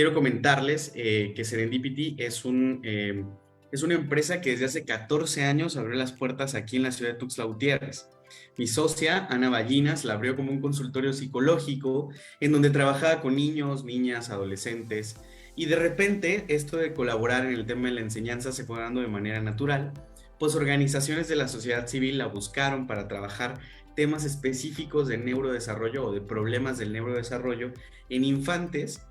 quiero comentarles que Serendipity es una empresa que desde hace 14 años abrió las puertas aquí en la ciudad de Tuxtla Gutiérrez. Mi socia, Ana Ballinas, la abrió como un consultorio psicológico en donde trabajaba con niños, niñas, adolescentes, y de repente esto de colaborar en el tema de la enseñanza se fue dando de manera natural, pues organizaciones de la sociedad civil la buscaron para trabajar temas específicos de neurodesarrollo o de problemas del neurodesarrollo en infantes.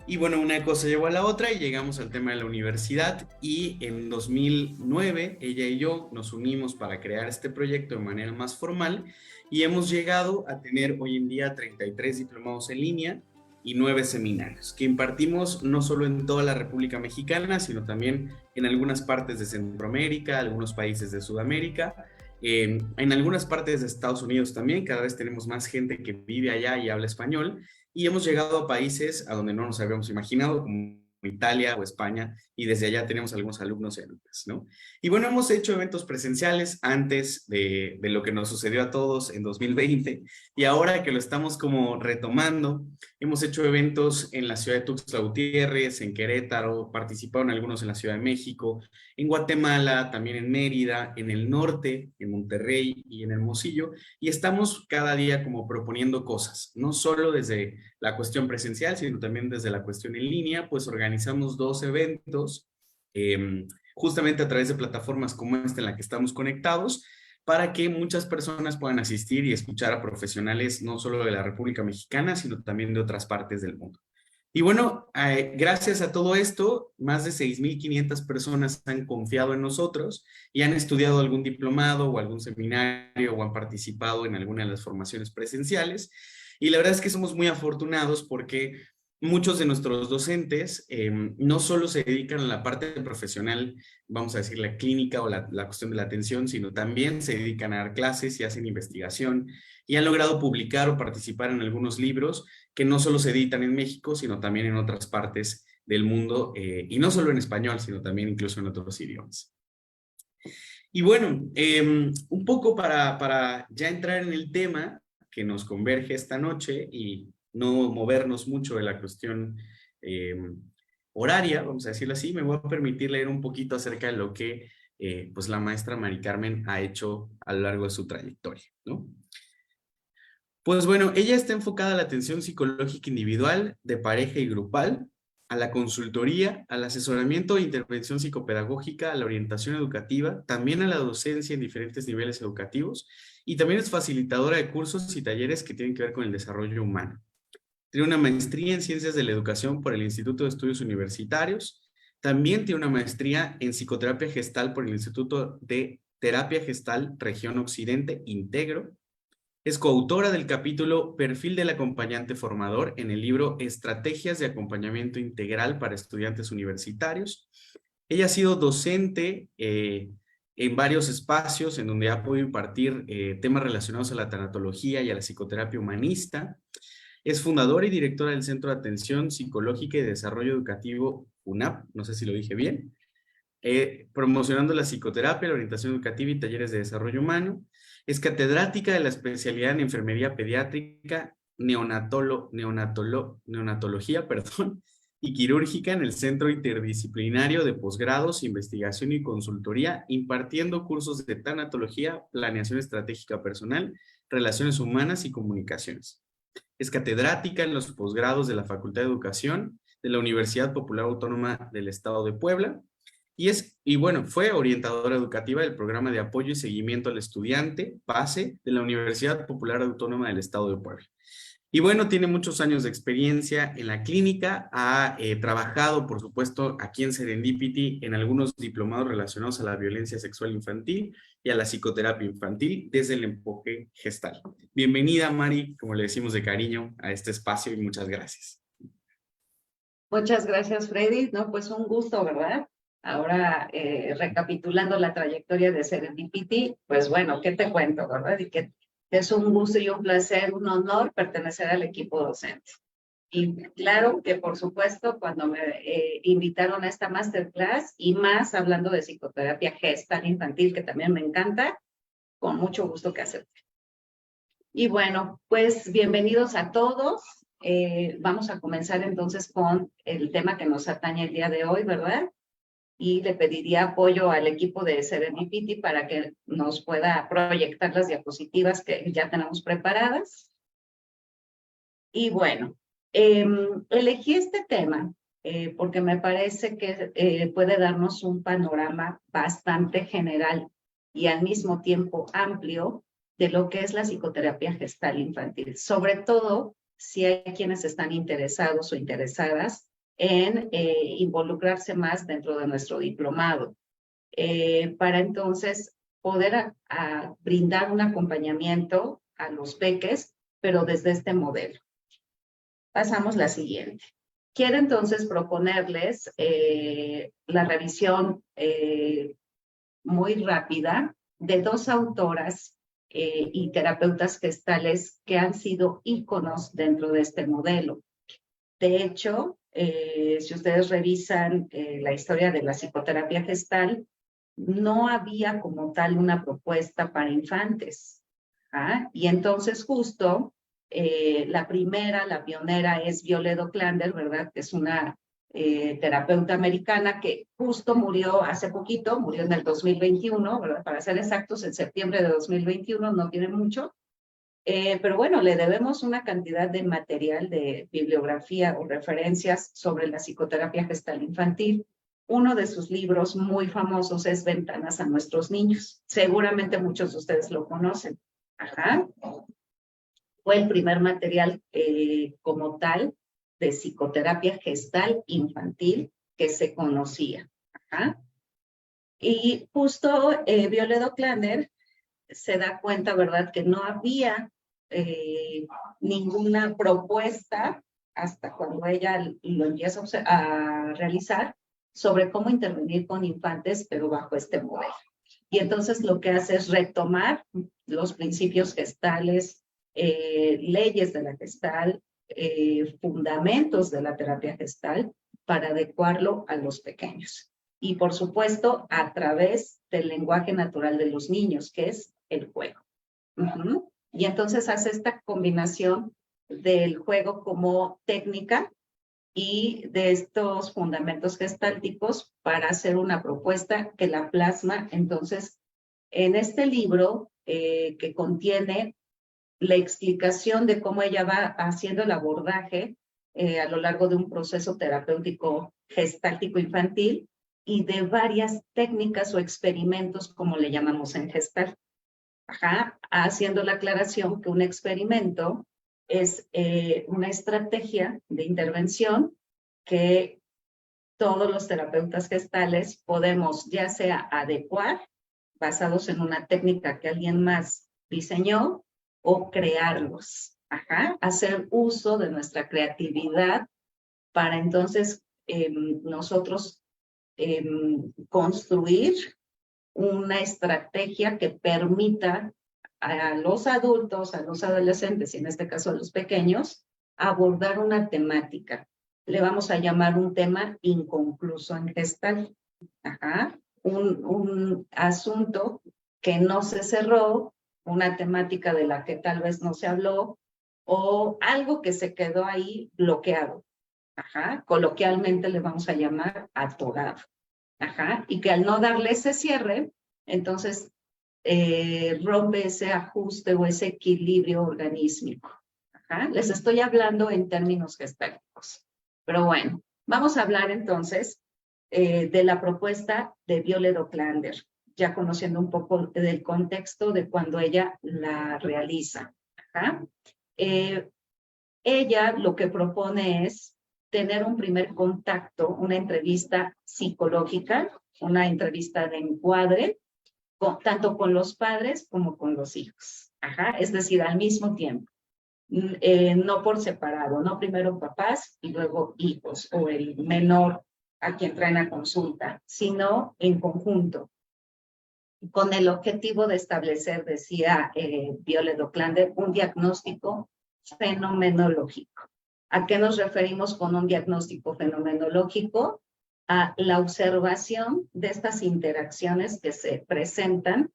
Y bueno, una cosa llevó a la otra y llegamos al tema de la universidad, y en 2009 ella y yo nos unimos para crear este proyecto de manera más formal y hemos llegado a tener hoy en día 33 diplomados en línea y 9 seminarios que impartimos no solo en toda la República Mexicana, sino también en algunas partes de Centroamérica, algunos países de Sudamérica, en algunas partes de Estados Unidos también. Cada vez tenemos más gente que vive allá y habla español, y hemos llegado a países a donde no nos habíamos imaginado, como Italia o España, y desde allá tenemos algunos alumnos y alumnas, ¿no? Y bueno, hemos hecho eventos presenciales antes de lo que nos sucedió a todos en 2020, y ahora que lo estamos como retomando, hemos hecho eventos en la ciudad de Tuxtla Gutiérrez, en Querétaro, participaron algunos en la Ciudad de México, en Guatemala, también en Mérida, en el norte, en Monterrey y en Hermosillo, y estamos cada día como proponiendo cosas, no solo desde la cuestión presencial, sino también desde la cuestión en línea. Pues organizamos 2 eventos, justamente a través de plataformas como esta en la que estamos conectados, para que muchas personas puedan asistir y escuchar a profesionales no solo de la República Mexicana, sino también de otras partes del mundo. Y bueno, gracias a todo esto, más de 6,500 personas han confiado en nosotros y han estudiado algún diplomado o algún seminario o han participado en alguna de las formaciones presenciales. Y la verdad es que somos muy afortunados porque muchos de nuestros docentes no solo se dedican a la parte profesional, vamos a decir la clínica o la cuestión de la atención, sino también se dedican a dar clases y hacen investigación y han logrado publicar o participar en algunos libros que no solo se editan en México, sino también en otras partes del mundo, y no solo en español, sino también incluso en otros idiomas. Y bueno, un poco para ya entrar en el tema que nos converge esta noche y no movernos mucho de la cuestión horaria, vamos a decirlo así, me voy a permitir leer un poquito acerca de lo que pues la maestra Mari Carmen ha hecho a lo largo de su trayectoria, ¿no? Pues bueno, ella está enfocada a la atención psicológica individual, de pareja y grupal, a la consultoría, al asesoramiento e intervención psicopedagógica, a la orientación educativa, también a la docencia en diferentes niveles educativos, y también es facilitadora de cursos y talleres que tienen que ver con el desarrollo humano. Tiene una maestría en Ciencias de la Educación por el Instituto de Estudios Universitarios. También tiene una maestría en Psicoterapia Gestal por el Instituto de Terapia Gestal Región Occidente, Integro. Es coautora del capítulo Perfil del acompañante formador en el libro Estrategias de acompañamiento integral para estudiantes universitarios. Ella ha sido docente en varios espacios en donde ha podido impartir temas relacionados a la tanatología y a la psicoterapia humanista. Es fundadora y directora del Centro de Atención Psicológica y Desarrollo Educativo UNAP, no sé si lo dije bien, promocionando la psicoterapia, la orientación educativa y talleres de desarrollo humano. Es catedrática de la especialidad en enfermería pediátrica, neonatología, y quirúrgica en el Centro Interdisciplinario de Posgrados, Investigación y Consultoría, impartiendo cursos de tanatología, planeación estratégica personal, relaciones humanas y comunicaciones. Es catedrática en los posgrados de la Facultad de Educación de la Universidad Popular Autónoma del Estado de Puebla. Y bueno, fue orientadora educativa del programa de apoyo y seguimiento al estudiante, PASE, de la Universidad Popular Autónoma del Estado de Puebla. Y bueno, tiene muchos años de experiencia en la clínica, ha trabajado, por supuesto, aquí en Serendipity en algunos diplomados relacionados a la violencia sexual infantil y a la psicoterapia infantil desde el enfoque gestal. Bienvenida, Mari, como le decimos de cariño, a este espacio y muchas gracias. Muchas gracias, Freddy. No, pues un gusto, ¿verdad? Ahora, recapitulando la trayectoria de Serendipity, pues bueno, ¿qué te cuento, verdad? Y que es un gusto y un placer, un honor pertenecer al equipo docente. Y claro que, por supuesto, cuando me invitaron a esta masterclass, y más hablando de psicoterapia gestal infantil, que también me encanta, con mucho gusto que acepté. Y bueno, pues bienvenidos a todos. vamos a comenzar entonces con el tema que nos atañe el día de hoy, ¿verdad? Y le pediría apoyo al equipo de Serendipity para que nos pueda proyectar las diapositivas que ya tenemos preparadas. Y bueno, elegí este tema porque me parece que puede darnos un panorama bastante general y al mismo tiempo amplio de lo que es la psicoterapia gestal infantil, sobre todo si hay quienes están interesados o interesadas en involucrarse más dentro de nuestro diplomado, para entonces poder brindar un acompañamiento a los peques, pero desde este modelo. Pasamos la siguiente. Quiero entonces proponerles la revisión muy rápida de dos autoras y terapeutas gestales que han sido íconos dentro de este modelo. De hecho, si ustedes revisan la historia de la psicoterapia gestal, no había como tal una propuesta para infantes. ¿Ah? Y entonces justo la primera, la pionera es Violet O'Clander, ¿verdad? Que es una terapeuta americana que justo murió hace poquito, murió en el 2021, ¿verdad? Para ser exactos, en septiembre de 2021, no tiene mucho. Pero bueno, le debemos una cantidad de material de bibliografía o referencias sobre la psicoterapia gestal infantil. Uno de sus libros muy famosos es Ventanas a nuestros niños. Seguramente muchos de ustedes lo conocen. Ajá. Fue el primer material como tal de psicoterapia gestal infantil que se conocía. Ajá. Y justo Violet O'Clander se da cuenta, ¿verdad?, que no había ninguna propuesta hasta cuando ella lo empieza a realizar sobre cómo intervenir con infantes, pero bajo este modelo. Y entonces lo que hace es retomar los principios gestales, leyes de la gestal, fundamentos de la terapia gestal para adecuarlo a los pequeños. Y por supuesto, a través del lenguaje natural de los niños, que es el juego. Y entonces hace esta combinación del juego como técnica y de estos fundamentos gestálticos para hacer una propuesta que la plasma entonces en este libro que contiene la explicación de cómo ella va haciendo el abordaje a lo largo de un proceso terapéutico gestáltico infantil y de varias técnicas o experimentos, como le llamamos en gestal. Ajá, haciendo la aclaración que un experimento es una estrategia de intervención que todos los terapeutas gestales podemos ya sea adecuar basados en una técnica que alguien más diseñó o crearlos. Ajá, hacer uso de nuestra creatividad para entonces nosotros construir una estrategia que permita a los adultos, a los adolescentes y en este caso a los pequeños, abordar una temática. Le vamos a llamar un tema inconcluso en gestal. Ajá. Un asunto que no se cerró, una temática de la que tal vez no se habló o algo que se quedó ahí bloqueado. Ajá. Coloquialmente le vamos a llamar atorado. Ajá, y que al no darle ese cierre, entonces rompe ese ajuste o ese equilibrio organísmico. Ajá, les estoy hablando en términos gestálticos. Pero bueno, vamos a hablar entonces de la propuesta de Violet O'Clander, ya conociendo un poco del contexto de cuando ella la realiza. Ajá. Ella lo que propone es tener un primer contacto, una entrevista psicológica, una entrevista de encuadre, tanto con los padres como con los hijos. Ajá, es decir, al mismo tiempo. No por separado, no primero papás y luego hijos o el menor a quien traen a consulta, sino en conjunto, con el objetivo de establecer, decía Violet O'Clander, un diagnóstico fenomenológico. ¿A qué nos referimos con un diagnóstico fenomenológico? A la observación de estas interacciones que se presentan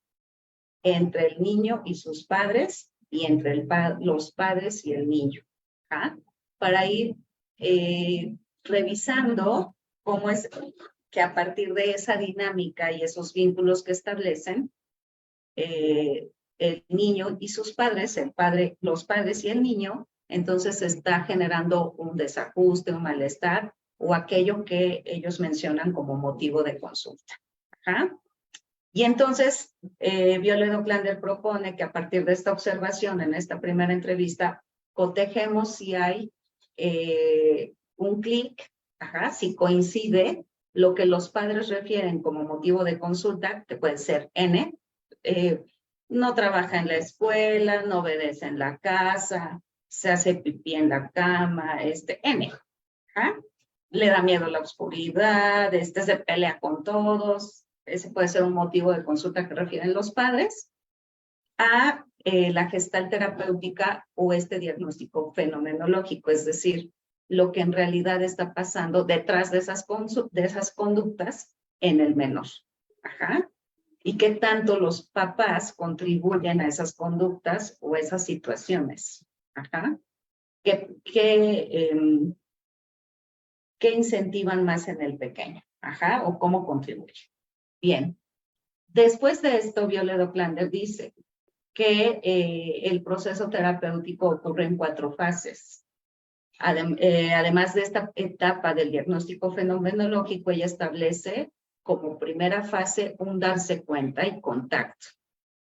entre el niño y sus padres y entre los padres y el niño. ¿Ah? para ir revisando cómo es que a partir de esa dinámica y esos vínculos que establecen, el niño y sus padres, los padres y el niño, entonces está generando un desajuste, un malestar o aquello que ellos mencionan como motivo de consulta. Ajá. Y entonces, Violet Oclander propone que a partir de esta observación en esta primera entrevista, cotejemos si hay un clic, si coincide lo que los padres refieren como motivo de consulta, que puede ser N, no trabaja en la escuela, no obedece en la casa, se hace pipí en la cama, N. Le da miedo la oscuridad, se pelea con todos. Ese puede ser un motivo de consulta que refieren los padres a la gestalt terapéutica o diagnóstico fenomenológico, es decir, lo que en realidad está pasando detrás de esas conductas en el menor. Ajá. Y qué tanto los papás contribuyen a esas conductas o esas situaciones. Ajá. ¿Qué incentivan más en el pequeño? Ajá. O cómo contribuyen. Bien. Después de esto, Violet Oclander dice que el proceso terapéutico ocurre en 4 fases. Además de esta etapa del diagnóstico fenomenológico, ella establece como primera fase un darse cuenta y contacto.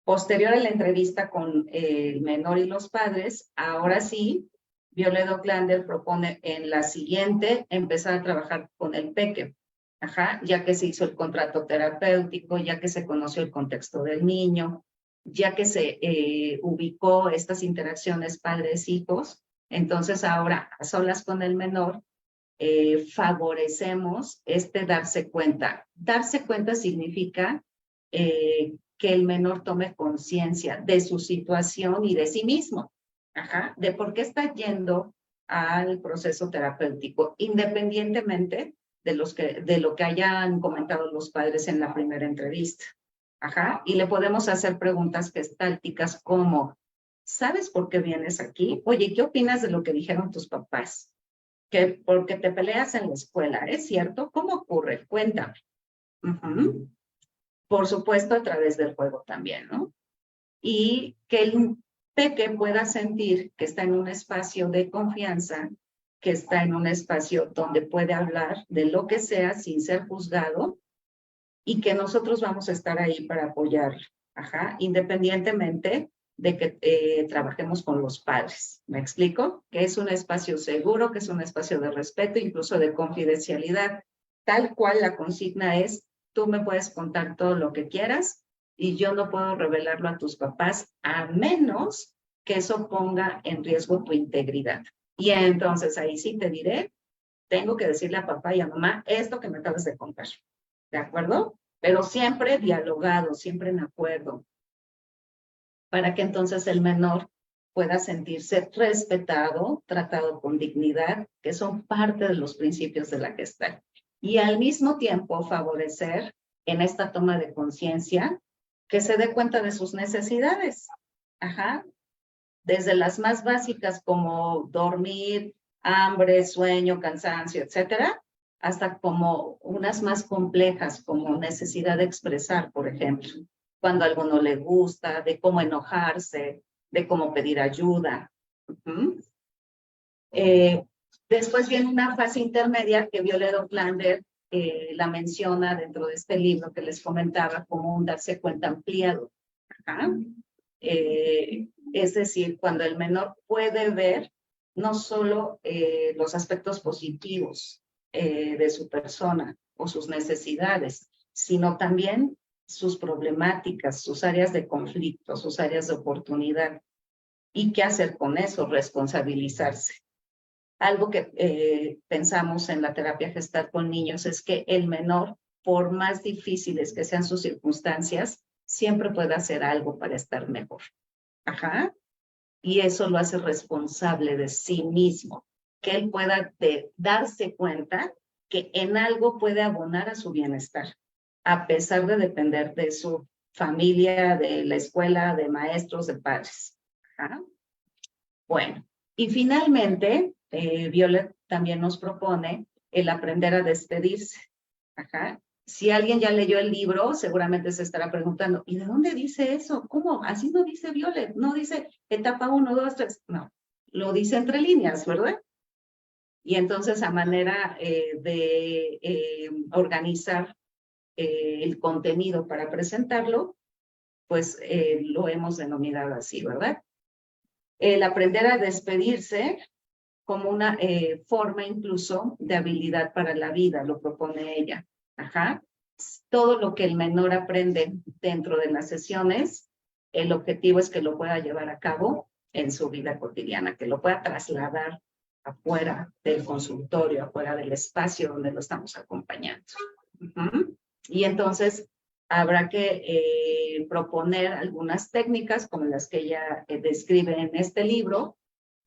Posterior a la entrevista con el menor y los padres, ahora sí, Violet Oclander propone en la siguiente empezar a trabajar con el peque, ya que se hizo el contrato terapéutico, ya que se conoció el contexto del niño, ya que se ubicó estas interacciones padres-hijos. Entonces ahora, a solas con el menor, favorecemos darse cuenta. Darse cuenta significa que el menor tome conciencia de su situación y de sí mismo, de por qué está yendo al proceso terapéutico, independientemente de lo que hayan comentado los padres en la primera entrevista. Y le podemos hacer preguntas gestálticas como, ¿sabes por qué vienes aquí? Oye, ¿qué opinas de lo que dijeron tus papás? Que porque te peleas en la escuela, ¿es cierto? ¿Cómo ocurre? Cuéntame. Por supuesto, a través del juego también, ¿no? Y que el peque pueda sentir que está en un espacio de confianza, que está en un espacio donde puede hablar de lo que sea sin ser juzgado y que nosotros vamos a estar ahí para apoyarlo, independientemente de que trabajemos con los padres. ¿Me explico? Que es un espacio seguro, que es un espacio de respeto, incluso de confidencialidad. Tal cual la consigna es, tú me puedes contar todo lo que quieras y yo no puedo revelarlo a tus papás a menos que eso ponga en riesgo tu integridad. Y entonces ahí sí te diré, tengo que decirle a papá y a mamá esto que me acabas de contar. ¿De acuerdo? Pero siempre dialogado, siempre en acuerdo, para que entonces el menor pueda sentirse respetado, tratado con dignidad, que son parte de los principios de la Gestalt. Y al mismo tiempo favorecer en esta toma de conciencia que se dé cuenta de sus necesidades. Desde las más básicas como dormir, hambre, sueño, cansancio, etcétera, hasta como unas más complejas, como necesidad de expresar, por ejemplo, cuando algo no le gusta, de cómo enojarse, de cómo pedir ayuda. Después viene una fase intermedia que Violet Oclander la menciona dentro de este libro que les comentaba como un darse cuenta ampliado. Es decir, cuando el menor puede ver no solo los aspectos positivos de su persona o sus necesidades, sino también sus problemáticas, sus áreas de conflicto, sus áreas de oportunidad. ¿Y qué hacer con eso? Responsabilizarse. Algo que pensamos en la terapia gestal con niños es que el menor, por más difíciles que sean sus circunstancias, siempre puede hacer algo para estar mejor. Y eso lo hace responsable de sí mismo, que él pueda darse cuenta que en algo puede abonar a su bienestar, a pesar de depender de su familia, de la escuela, de maestros, de padres. Bueno, y finalmente Violet también nos propone el aprender a despedirse. Ajá. Si alguien ya leyó el libro, seguramente se estará preguntando, ¿y de dónde dice eso? ¿Cómo? Así no dice Violet, no dice etapa 1, 2, 3, no, lo dice entre líneas, ¿verdad? Y entonces a manera de organizar el contenido para presentarlo, pues lo hemos denominado así, ¿verdad? El aprender a despedirse como una forma incluso de habilidad para la vida, lo propone ella. Ajá. Todo lo que el menor aprende dentro de las sesiones, el objetivo es que lo pueda llevar a cabo en su vida cotidiana, que lo pueda trasladar afuera del consultorio, afuera del espacio donde lo estamos acompañando. Y entonces habrá que proponer algunas técnicas como las que ella describe en este libro,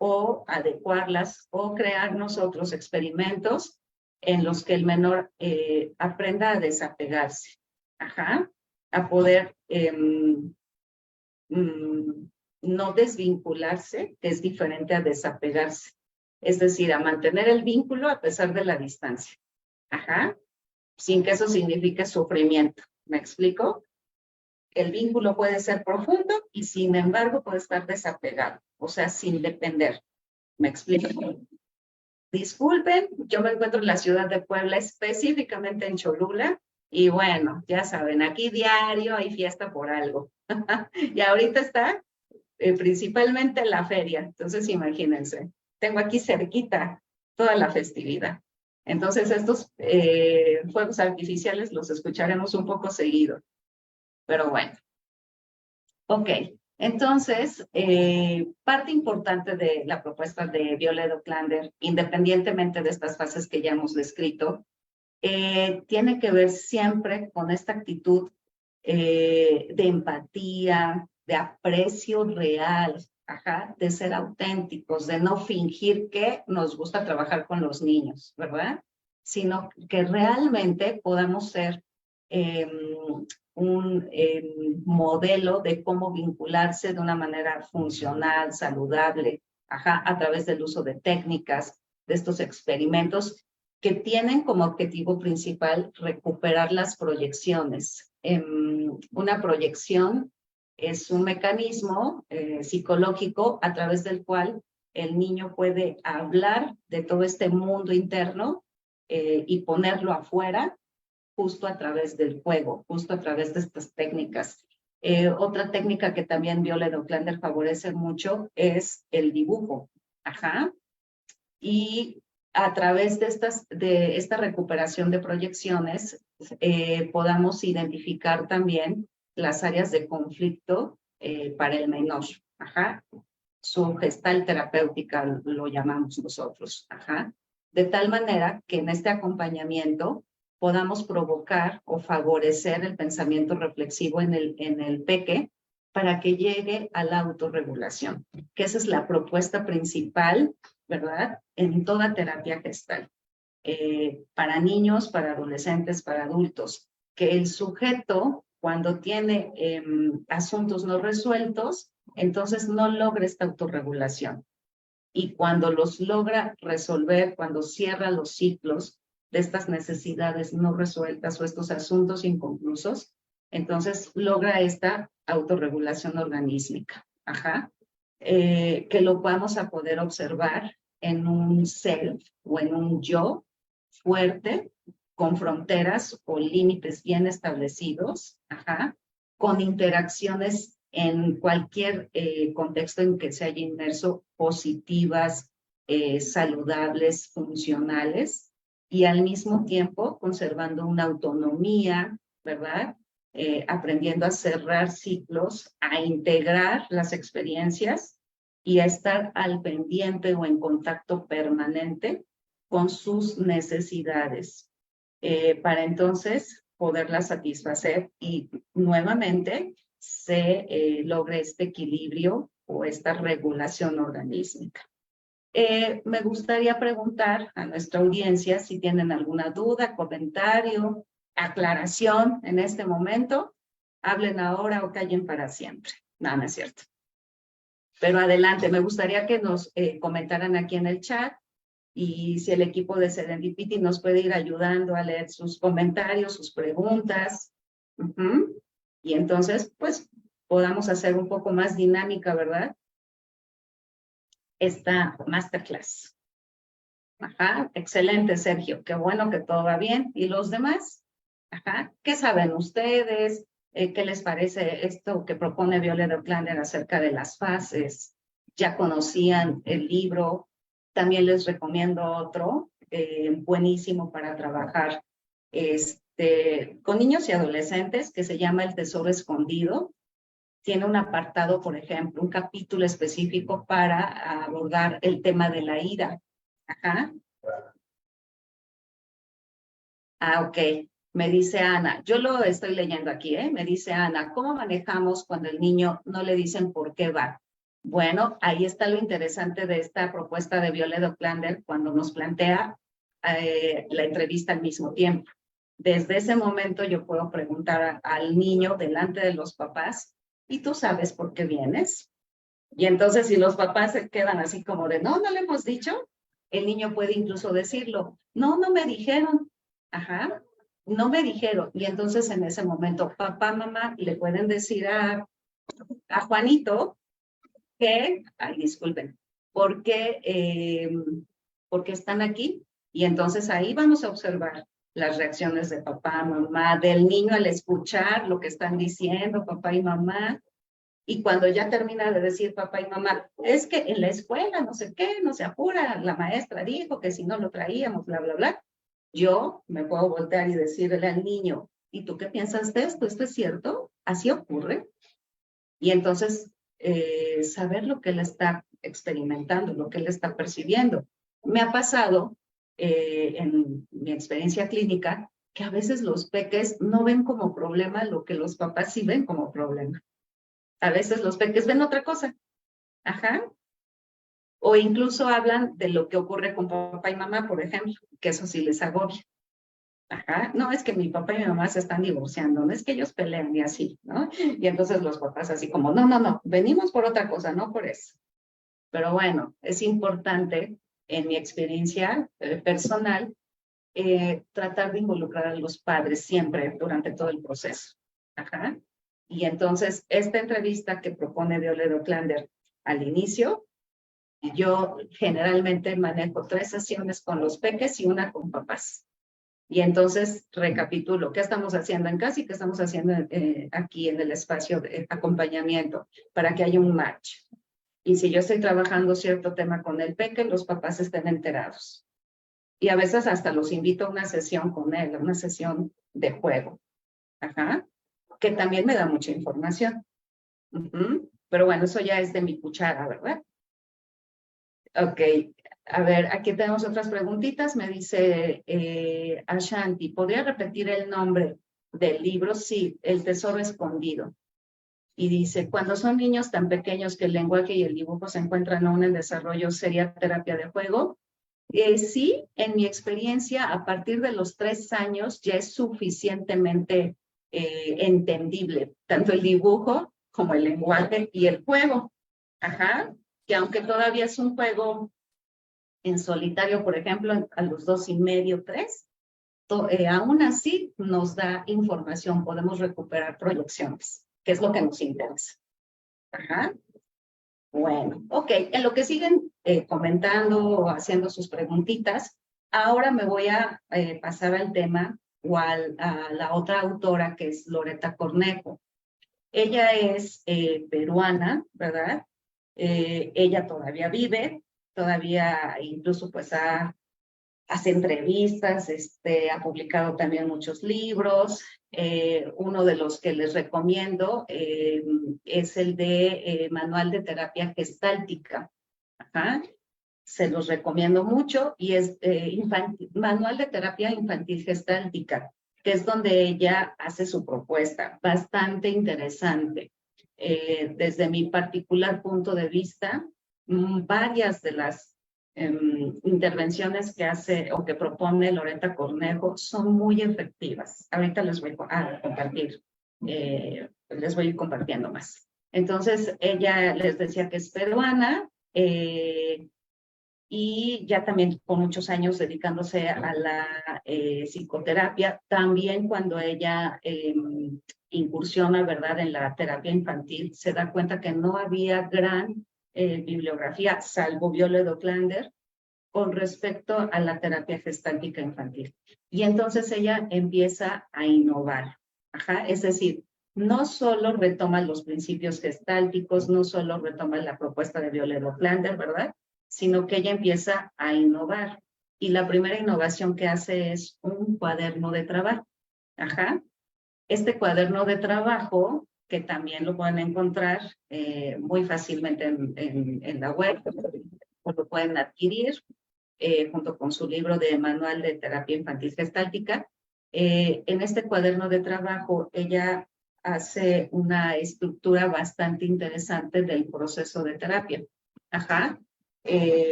o adecuarlas o crear nosotros experimentos en los que el menor aprenda a desapegarse, ajá, a poder no desvincularse, que es diferente a desapegarse, es decir, a mantener el vínculo a pesar de la distancia, ajá, sin que eso signifique sufrimiento. ¿Me explico? El vínculo puede ser profundo y sin embargo puede estar desapegado, o sea, sin depender. ¿Me explico? Disculpen, yo me encuentro en la ciudad de Puebla, específicamente en Cholula, y bueno, ya saben, aquí diario hay fiesta por algo. Y ahorita está principalmente la feria, entonces imagínense, tengo aquí cerquita toda la festividad. Entonces estos fuegos artificiales los escucharemos un poco seguido, pero bueno. Ok, entonces, parte importante de la propuesta de Violet Oclander, independientemente de estas fases que ya hemos descrito, tiene que ver siempre con esta actitud de empatía, de aprecio real, ajá, de ser auténticos, de no fingir que nos gusta trabajar con los niños, ¿verdad? Sino que realmente podamos ser un modelo de cómo vincularse de una manera funcional, saludable, ajá, a través del uso de técnicas, de estos experimentos que tienen como objetivo principal recuperar las proyecciones. Una proyección es un mecanismo psicológico a través del cual el niño puede hablar de todo este mundo interno y ponerlo afuera justo a través del juego, justo a través de estas técnicas. Otra técnica que también Violet Oclander favorece mucho es el dibujo. Ajá. Y a través de esta recuperación de proyecciones, podamos identificar también las áreas de conflicto para el menor. Ajá. Su gestal terapéutica lo llamamos nosotros. Ajá. De tal manera que en este acompañamiento podamos provocar o favorecer el pensamiento reflexivo en el peque para que llegue a la autorregulación, que esa es la propuesta principal, ¿verdad? En toda terapia gestal, para niños, para adolescentes, para adultos, que el sujeto, cuando tiene asuntos no resueltos, entonces no logra esta autorregulación. Y cuando los logra resolver, cuando cierra los ciclos de estas necesidades no resueltas o estos asuntos inconclusos, entonces logra esta autorregulación organísmica. Ajá. Que lo vamos a poder observar en un self o en un yo fuerte, con fronteras o límites bien establecidos, ajá, con interacciones en cualquier contexto en que se haya inmerso, positivas, saludables, funcionales, y al mismo tiempo conservando una autonomía, ¿verdad? Aprendiendo a cerrar ciclos, a integrar las experiencias y a estar al pendiente o en contacto permanente con sus necesidades, para entonces poderlas satisfacer y nuevamente se logre este equilibrio o esta regulación organísmica. Me gustaría preguntar a nuestra audiencia si tienen alguna duda, comentario, aclaración en este momento. Hablen ahora o callen para siempre. No, no es cierto. Pero adelante, me gustaría que nos comentaran aquí en el chat Y si el equipo de Serendipity nos puede ir ayudando a leer sus comentarios, sus preguntas. Y entonces, pues, podamos hacer un poco más dinámica, ¿verdad? Esta masterclass. Ajá, excelente, Sergio. Qué bueno que todo va bien. ¿Y los demás? Ajá, ¿qué saben ustedes? ¿Qué les parece esto que propone Violet O'Clander acerca de las fases? ¿Ya conocían el libro? También les recomiendo otro, buenísimo para trabajar con niños y adolescentes, que se llama El Tesoro Escondido. Tiene un apartado, por ejemplo, un capítulo específico para abordar el tema de la ira. Ajá. Ok. Me dice Ana, yo lo estoy leyendo aquí, ¿eh? Me dice Ana, ¿cómo manejamos cuando el niño no le dicen por qué va? Bueno, ahí está lo interesante de esta propuesta de Violet O'Clander cuando nos plantea la entrevista al mismo tiempo. Desde ese momento yo puedo preguntar al niño delante de los papás, ¿y tú sabes por qué vienes? Y entonces si los papás se quedan así como de, no, no le hemos dicho, el niño puede incluso decirlo, no, no me dijeron, ajá, no me dijeron. Y entonces en ese momento papá, mamá le pueden decir a Juanito que, ay, disculpen, porque están aquí. Y entonces ahí vamos a observar las reacciones de papá, mamá, del niño al escuchar lo que están diciendo papá y mamá. Y cuando ya termina de decir papá y mamá, es que en la escuela no sé qué, no se apura, la maestra dijo que si no lo traíamos, bla, bla, bla, yo me puedo voltear y decirle al niño, ¿y tú qué piensas de esto? ¿Esto es cierto? ¿Así ocurre? Y entonces, saber lo que él está experimentando, lo que él está percibiendo. Me ha pasado en mi experiencia clínica que a veces los peques no ven como problema lo que los papás sí ven como problema. A veces los peques ven otra cosa. Ajá. O incluso hablan de lo que ocurre con papá y mamá, por ejemplo, que eso sí les agobia. Ajá. No, es que mi papá y mi mamá se están divorciando, no es que ellos pelean y así, ¿no? Y entonces los papás así como, no, no, no, venimos por otra cosa, no por eso. Pero bueno, es importante, en mi experiencia personal, tratar de involucrar a los padres siempre durante todo el proceso. Ajá. Y entonces, esta entrevista que propone Violet O'Clander al inicio, yo generalmente manejo 3 sesiones con los peques y una con papás. Y entonces recapitulo qué estamos haciendo en casa y qué estamos haciendo aquí en el espacio de acompañamiento para que haya un match. Y si yo estoy trabajando cierto tema con el peque, los papás estén enterados. Y a veces hasta los invito a una sesión con él, a una sesión de juego. Ajá. Que también me da mucha información. Pero bueno, eso ya es de mi cuchara, ¿verdad? Ok, a ver, aquí tenemos otras preguntitas. Me dice Ashanti, ¿podría repetir el nombre del libro? Sí, El Tesoro Escondido. Y dice, cuando son niños tan pequeños que el lenguaje y el dibujo se encuentran aún en desarrollo, ¿sería terapia de juego? Sí, en mi experiencia, a partir de los 3 años ya es suficientemente entendible, tanto el dibujo como el lenguaje y el juego. Ajá, que aunque todavía es un juego en solitario, por ejemplo, a los 2 y medio, 3, aún así nos da información, podemos recuperar proyecciones, que es lo que nos interesa. Ajá. Bueno, ok, en lo que siguen comentando o haciendo sus preguntitas, ahora me voy a pasar al tema o a la otra autora que es Loretta Cornejo. Ella es peruana, ¿verdad? Ella todavía vive, todavía incluso pues hace entrevistas, ha publicado también muchos libros. Uno de los que les recomiendo es el de Manual de Terapia Gestáltica. Ajá. Se los recomiendo mucho y es Manual de Terapia Infantil Gestáltica, que es donde ella hace su propuesta, bastante interesante. Desde mi particular punto de vista, varias de las intervenciones que hace o que propone Loretta Cornejo son muy efectivas. Ahorita les voy a compartir, les voy a ir compartiendo más. Entonces, ella les decía que es peruana, y ya también con muchos años dedicándose a la psicoterapia. También cuando ella incursiona, ¿verdad?, en la terapia infantil, se da cuenta que no había gran bibliografía, salvo Violet Oclander, con respecto a la terapia gestáltica infantil. Y entonces ella empieza a innovar. Ajá, es decir, no solo retoma los principios gestálticos, no solo retoma la propuesta de Violet Oclander, ¿verdad?, sino que ella empieza a innovar. Y la primera innovación que hace es un cuaderno de trabajo. Ajá. Este cuaderno de trabajo, que también lo pueden encontrar muy fácilmente en la web, o lo pueden adquirir junto con su libro de Manual de Terapia Infantil Gestáltica. En este cuaderno de trabajo, ella hace una estructura bastante interesante del proceso de terapia. Ajá.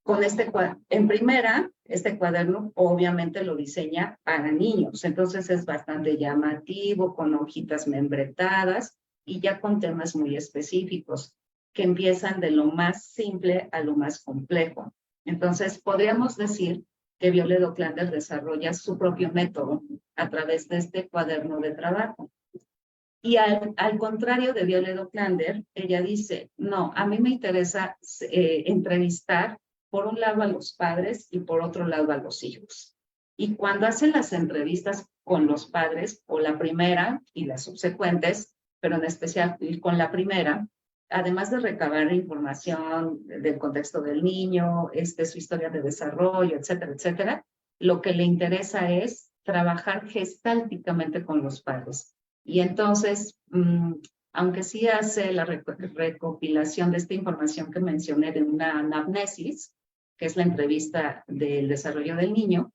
Con en primera, este cuaderno obviamente lo diseña para niños, entonces es bastante llamativo, con hojitas membretadas y ya con temas muy específicos que empiezan de lo más simple a lo más complejo. Entonces, podríamos decir que Violet Oclander desarrolla su propio método a través de este cuaderno de trabajo. Y al contrario de Violet Oclander, ella dice, no, a mí me interesa entrevistar por un lado a los padres y por otro lado a los hijos. Y cuando hacen las entrevistas con los padres, o la primera y las subsecuentes, pero en especial con la primera, además de recabar información del contexto del niño, su historia de desarrollo, etcétera, etcétera, lo que le interesa es trabajar gestálticamente con los padres. Y entonces, aunque sí hace la recopilación de esta información que mencioné de una anamnesis, que es la entrevista del desarrollo del niño,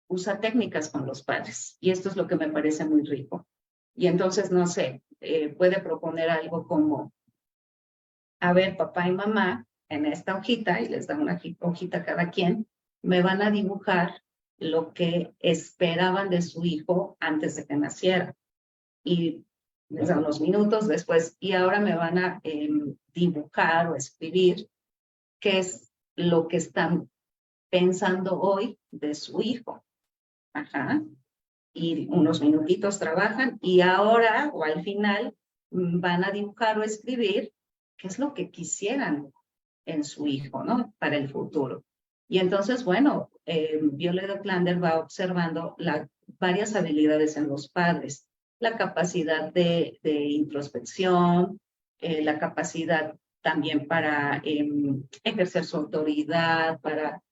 usa técnicas con los padres. Y esto es lo que me parece muy rico. Y entonces, no sé, puede proponer algo como, a ver, papá y mamá, en esta hojita, y les da una hojita a cada quien, me van a dibujar lo que esperaban de su hijo antes de que naciera. Y les da unos minutos después, y ahora me van a dibujar o escribir qué es lo que están pensando hoy de su hijo. Ajá. Y unos minutitos trabajan y ahora o al final van a dibujar o escribir qué es lo que quisieran en su hijo, ¿no?, para el futuro. Y entonces, bueno, Violet Oclander va observando varias habilidades en los padres, la capacidad de introspección, la capacidad también para ejercer su autoridad, para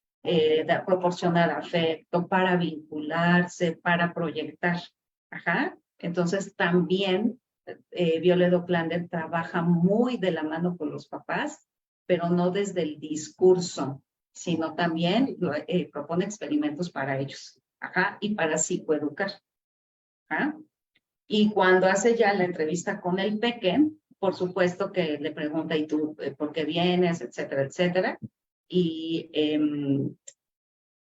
proporcionar afecto, para vincularse, para proyectar. Ajá. Entonces también Violet Oclander trabaja muy de la mano con los papás, pero no desde el discurso, sino también propone experimentos para ellos. Ajá. Y para psicoeducar. Ajá. Y cuando hace ya la entrevista con el pequeño, por supuesto que le pregunta, ¿y tú por qué vienes?, etcétera, etcétera. Y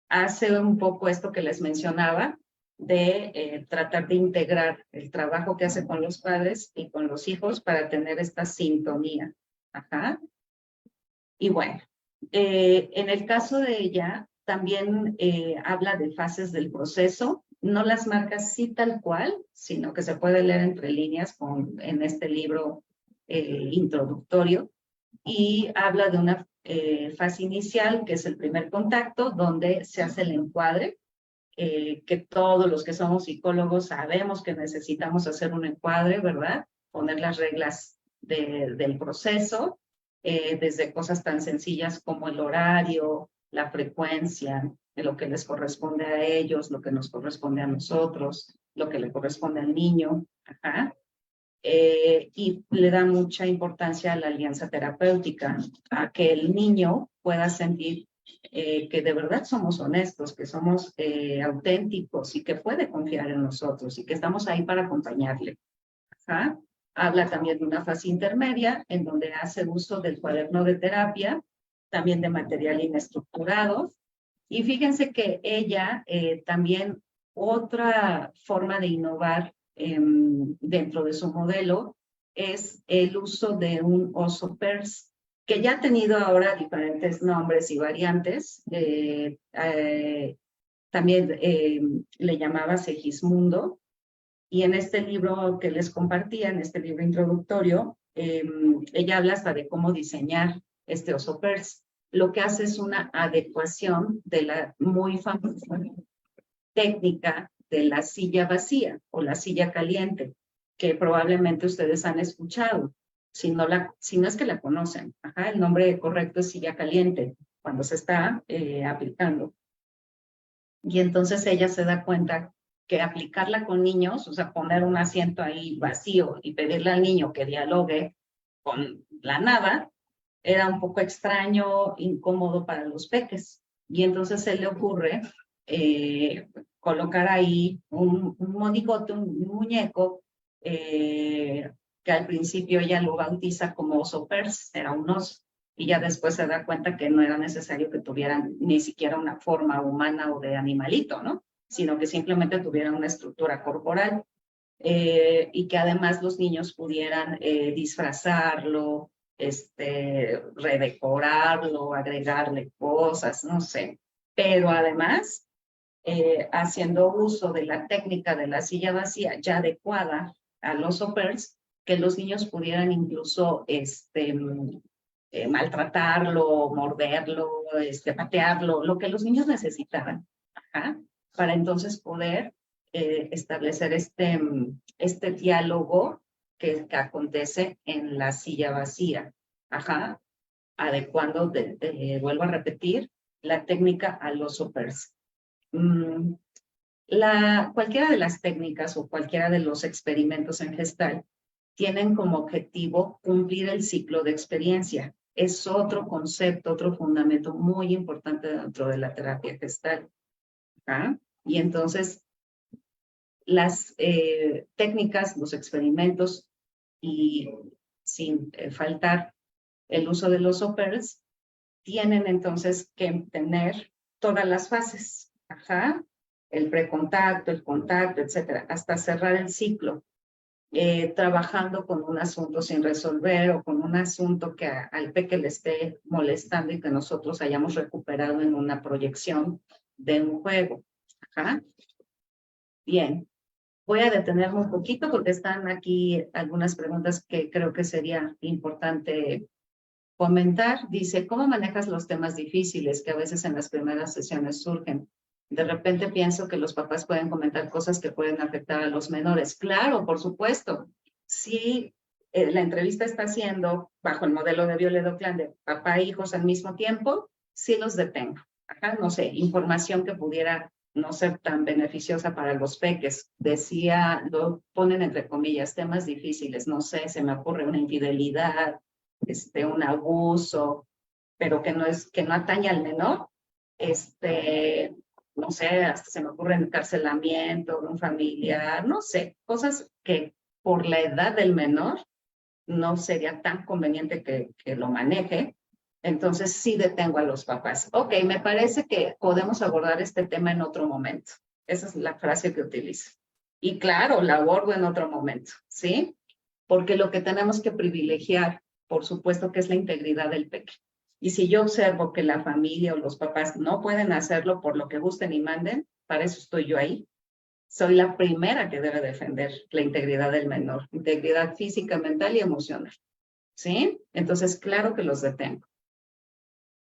hace un poco esto que les mencionaba, de tratar de integrar el trabajo que hace con los padres y con los hijos para tener esta sintonía. Ajá. Y bueno, en el caso de ella, también habla de fases del proceso. No las marca así tal cual, sino que se puede leer entre líneas en este libro introductorio. Y habla de una fase inicial, que es el primer contacto, donde se hace el encuadre, que todos los que somos psicólogos sabemos que necesitamos hacer un encuadre, ¿verdad? Poner las reglas del proceso, desde cosas tan sencillas como el horario, la frecuencia, de lo que les corresponde a ellos, lo que nos corresponde a nosotros, lo que le corresponde al niño. Ajá. Y le da mucha importancia a la alianza terapéutica, a que el niño pueda sentir que de verdad somos honestos, que somos auténticos y que puede confiar en nosotros y que estamos ahí para acompañarle. Ajá. Habla también de una fase intermedia en donde hace uso del cuaderno de terapia, también de material inestructurado. Y fíjense que ella también, otra forma de innovar dentro de su modelo es el uso de un oso Peirce, que ya ha tenido ahora diferentes nombres y variantes. También le llamaba Segismundo, y en este libro que les compartía, en este libro introductorio, ella habla hasta de cómo diseñar este oso Peirce. Lo que hace es una adecuación de la muy famosa técnica de la silla vacía o la silla caliente, que probablemente ustedes han escuchado, si no es que la conocen. Ajá, el nombre correcto es silla caliente, cuando se está aplicando. Y entonces ella se da cuenta que aplicarla con niños, o sea, poner un asiento ahí vacío y pedirle al niño que dialogue con la nada, era un poco extraño, incómodo para los peques. Y entonces se le ocurre colocar ahí un monigote, un muñeco, que al principio ella lo bautiza como oso Peirce, era un oso. Y ya después se da cuenta que no era necesario que tuvieran ni siquiera una forma humana o de animalito, ¿no? Sino que simplemente tuvieran una estructura corporal, y que además los niños pudieran disfrazarlo, redecorarlo, agregarle cosas, no sé. Pero además, haciendo uso de la técnica de la silla vacía ya adecuada al oso Peirce, que los niños pudieran incluso maltratarlo, morderlo, patearlo, lo que los niños necesitaban, ajá, para entonces poder establecer este diálogo que acontece en la silla vacía, ajá, adecuando, vuelvo a repetir, la técnica al oso Peirce. Cualquiera de las técnicas o cualquiera de los experimentos en Gestalt tienen como objetivo cumplir el ciclo de experiencia. Es otro concepto, otro fundamento muy importante dentro de la terapia Gestalt. ¿Ah? Y entonces, las técnicas, los experimentos y sin faltar el uso de los Peirce, tienen entonces que tener todas las fases. Ajá. El precontacto, el contacto, etcétera, hasta cerrar el ciclo. Trabajando con un asunto sin resolver o con un asunto que al peque le esté molestando y que nosotros hayamos recuperado en una proyección de un juego. Ajá. Bien, voy a detenerme un poquito porque están aquí algunas preguntas que creo que sería importante comentar. Dice, ¿cómo manejas los temas difíciles que a veces en las primeras sesiones surgen? De repente pienso que los papás pueden comentar cosas que pueden afectar a los menores. Claro, por supuesto. Si la entrevista está haciendo bajo el modelo de Viollet-Auckland de papá e hijos al mismo tiempo, sí los detengo. Ajá, no sé, información que pudiera no ser tan beneficiosa para los peques. Decía, lo ponen entre comillas, temas difíciles. No sé, se me ocurre una infidelidad, un abuso, pero que no atañe al menor. No sé, hasta se me ocurre encarcelamiento de un familiar, no sé, cosas que por la edad del menor no sería tan conveniente que lo maneje. Entonces sí detengo a los papás. Ok, me parece que podemos abordar este tema en otro momento. Esa es la frase que utilizo. Y claro, la abordo en otro momento, ¿sí? Porque lo que tenemos que privilegiar, por supuesto, que es la integridad del pequeño. Y si yo observo que la familia o los papás no pueden hacerlo por lo que gusten y manden, para eso estoy yo ahí. Soy la primera que debe defender la integridad del menor, integridad física, mental y emocional. ¿Sí? Entonces, claro que los detengo.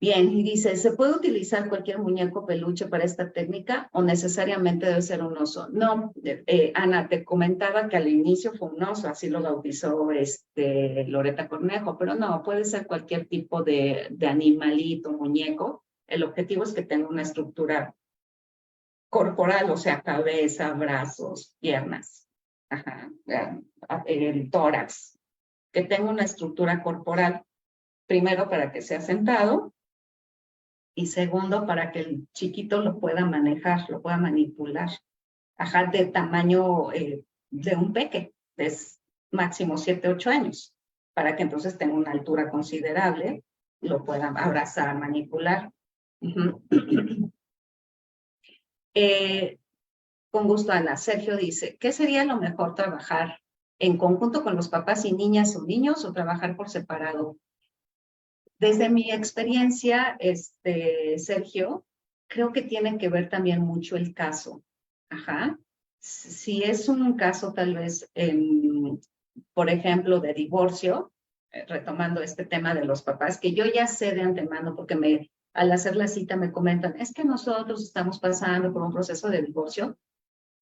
Bien, y dice, ¿se puede utilizar cualquier muñeco peluche para esta técnica o necesariamente debe ser un oso? No, Ana, te comentaba que al inicio fue un oso, así lo bautizó Loretta Cornejo, pero no, puede ser cualquier tipo de animalito, muñeco. El objetivo es que tenga una estructura corporal, o sea, cabeza, brazos, piernas, ajá, el tórax, que tenga una estructura corporal, primero para que sea sentado, y segundo, para que el chiquito lo pueda manejar, lo pueda manipular. Ajá, de tamaño de un peque, de máximo 7, 8 años, para que entonces tenga una altura considerable, lo pueda abrazar, manipular. Con gusto, Ana. Sergio dice, ¿qué sería lo mejor trabajar en conjunto con los papás y niñas o niños o trabajar por separado? Desde mi experiencia, Sergio, creo que tiene que ver también mucho el caso. Ajá. Si es un caso tal vez, por ejemplo, de divorcio, retomando este tema de los papás, que yo ya sé de antemano porque al hacer la cita me comentan, es que nosotros estamos pasando por un proceso de divorcio.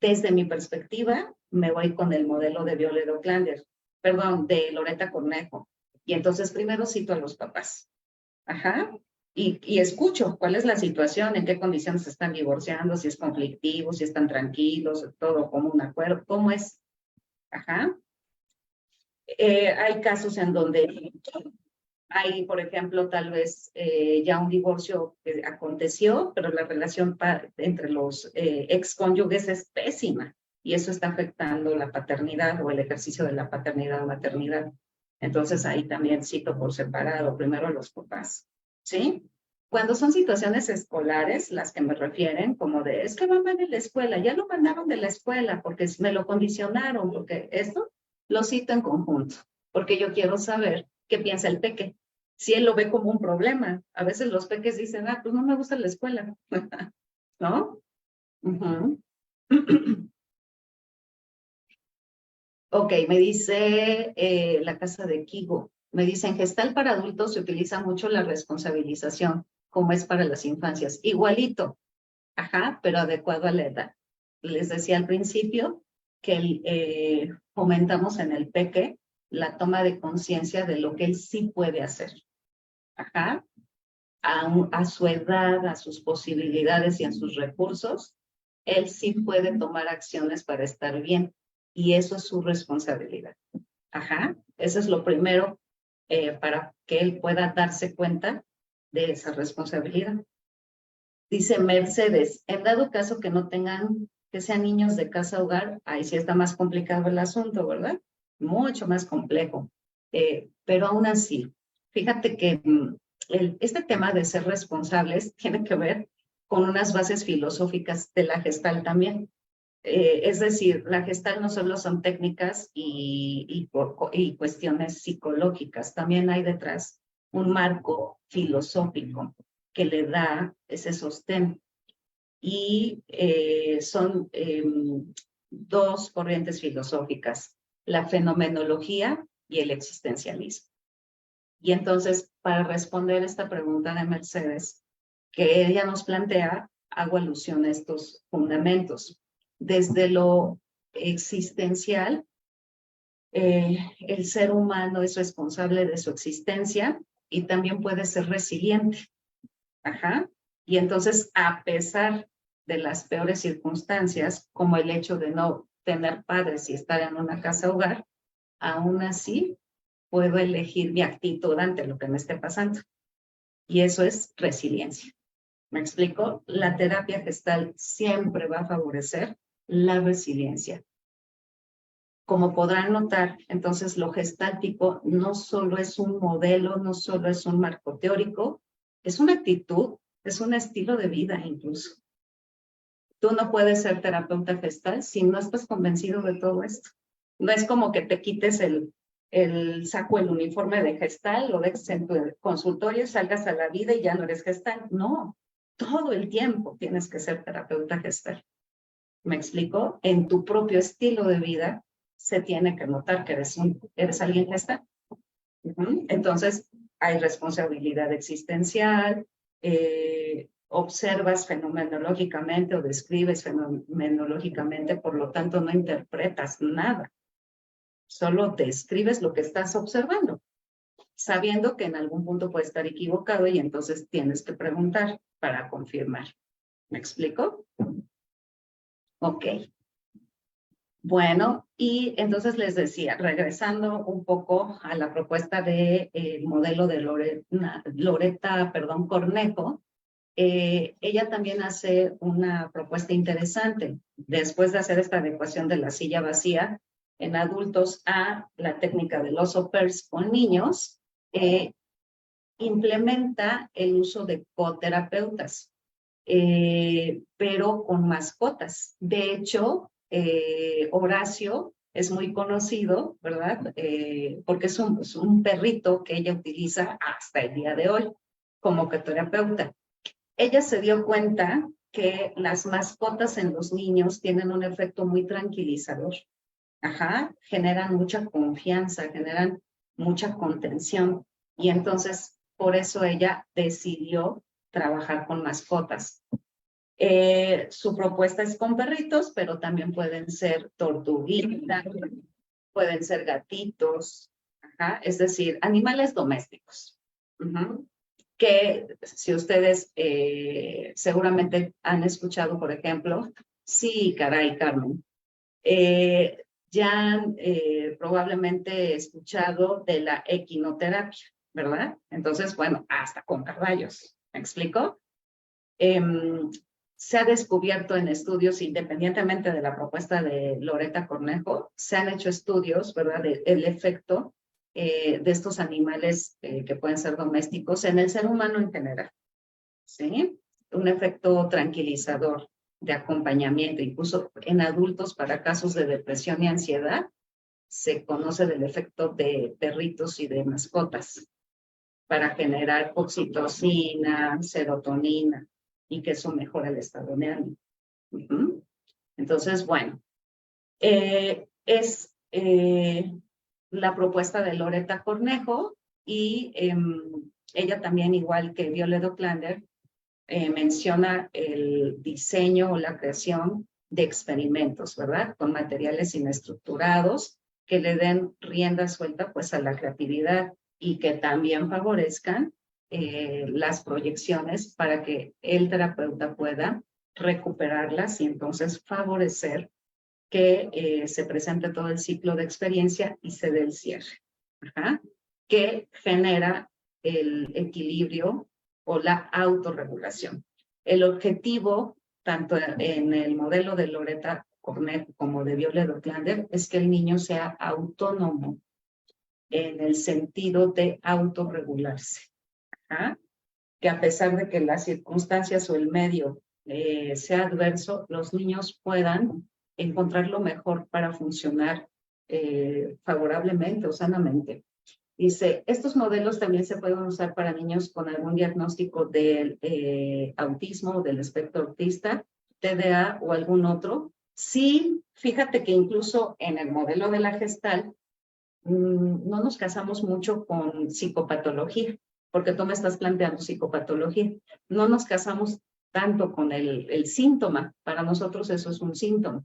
Desde mi perspectiva, me voy con el modelo de Violet Oclander, perdón, de Loretta Cornejo. Y entonces primero cito a los papás. Ajá. Y escucho cuál es la situación, en qué condiciones se están divorciando, si es conflictivo, si están tranquilos, todo como un acuerdo, cómo es. Ajá. Hay casos en donde hay, por ejemplo, tal vez ya un divorcio que aconteció, pero la relación entre los excónyuges es pésima y eso está afectando la paternidad o el ejercicio de la paternidad o maternidad. Entonces ahí también cito por separado, primero a los papás, ¿sí? Cuando son situaciones escolares, las que me refieren, como de, es que va mal en la escuela, ya lo mandaron de la escuela porque me lo condicionaron, porque esto lo cito en conjunto, porque yo quiero saber qué piensa el peque. Si él lo ve como un problema, a veces los peques dicen, pues no me gusta la escuela, ¿no? Uh-huh. Ok, me dice la casa de Kigo, me dice, en Gestal para adultos se utiliza mucho la responsabilización, como es para las infancias. Igualito, ajá, pero adecuado a la edad. Les decía al principio que fomentamos en el peque la toma de conciencia de lo que él sí puede hacer. Ajá, a su edad, a sus posibilidades y a sus recursos, él sí puede tomar acciones para estar bien. Y eso es su responsabilidad. Ajá, eso es lo primero para que él pueda darse cuenta de esa responsabilidad. Dice Mercedes, en dado caso que no tengan, que sean niños de casa hogar, ahí sí está más complicado el asunto, ¿verdad? Mucho más complejo. Pero aún así, fíjate que este tema de ser responsables tiene que ver con unas bases filosóficas de la Gestalt también. Es decir, la Gestalt no solo son técnicas y cuestiones psicológicas, también hay detrás un marco filosófico que le da ese sostén. Y son dos corrientes filosóficas, la fenomenología y el existencialismo. Y entonces, para responder esta pregunta de Mercedes, que ella nos plantea, hago alusión a estos fundamentos. Desde lo existencial, el ser humano es responsable de su existencia y también puede ser resiliente. Ajá. Y entonces, a pesar de las peores circunstancias, como el hecho de no tener padres y estar en una casa hogar, aún así puedo elegir mi actitud ante lo que me esté pasando. Y eso es resiliencia. ¿Me explico? La terapia gestal siempre va a favorecer la resiliencia. Como podrán notar, entonces lo gestáltico no solo es un modelo, no solo es un marco teórico, es una actitud, es un estilo de vida incluso. Tú no puedes ser terapeuta gestal si no estás convencido de todo esto. No es como que te quites el saco, el uniforme de gestal, lo dejes en tu consultorio, salgas a la vida y ya no eres gestal. No, todo el tiempo tienes que ser terapeuta gestal. ¿Me explico? En tu propio estilo de vida se tiene que notar que eres alguien gestal. Entonces, hay responsabilidad existencial, observas fenomenológicamente o describes fenomenológicamente, por lo tanto no interpretas nada, solo describes lo que estás observando, sabiendo que en algún punto puede estar equivocado y entonces tienes que preguntar para confirmar. ¿Me explico? Ok. Bueno, y entonces les decía, regresando un poco a la propuesta del modelo de Loretta Cornejo, ella también hace una propuesta interesante. Después de hacer esta adecuación de la silla vacía en adultos a la técnica del oso Peirce con niños, implementa el uso de coterapeutas, pero con mascotas. De hecho, Horacio es muy conocido, ¿verdad? Porque es un perrito que ella utiliza hasta el día de hoy como terapeuta. Ella se dio cuenta que las mascotas en los niños tienen un efecto muy tranquilizador. Ajá, generan mucha confianza, generan mucha contención. Y entonces, por eso ella decidió trabajar con mascotas. Su propuesta es con perritos, pero también pueden ser tortuguitas, pueden ser gatitos, ajá, es decir, animales domésticos. Que si ustedes seguramente han escuchado, por ejemplo, sí, caray, Carmen, ya han probablemente escuchado de la equinoterapia, ¿verdad? Entonces, bueno, hasta con caballos, ¿me explico? Se ha descubierto en estudios, independientemente de la propuesta de Loretta Cornejo, se han hecho estudios, ¿verdad?, del efecto de estos animales que pueden ser domésticos en el ser humano en general, ¿sí? Un efecto tranquilizador, de acompañamiento, incluso en adultos para casos de depresión y ansiedad, se conoce del efecto de perritos y de mascotas para generar oxitocina, serotonina, y que eso mejora el estado de ánimo. Entonces, bueno, es la propuesta de Loretta Cornejo y ella también, igual que Violet Oclander, menciona el diseño o la creación de experimentos, ¿verdad? Con materiales inestructurados que le den rienda suelta pues a la creatividad y que también favorezcan las proyecciones para que el terapeuta pueda recuperarlas y entonces favorecer que se presente todo el ciclo de experiencia y se dé el cierre, ¿ajá? Que genera el equilibrio o la autorregulación. El objetivo, tanto en el modelo de Loretta Cornejo como de Violet Oclander, es que el niño sea autónomo en el sentido de autorregularse. ¿Ah? Que a pesar de que las circunstancias o el medio sea adverso, los niños puedan encontrar lo mejor para funcionar favorablemente o sanamente. Dice, estos modelos también se pueden usar para niños con algún diagnóstico del autismo o del espectro autista, TDA o algún otro. Sí, fíjate que incluso en el modelo de la Gestalt no nos casamos mucho con psicopatología, porque tú me estás planteando psicopatología. No nos casamos tanto con el síntoma. Para nosotros eso es un síntoma.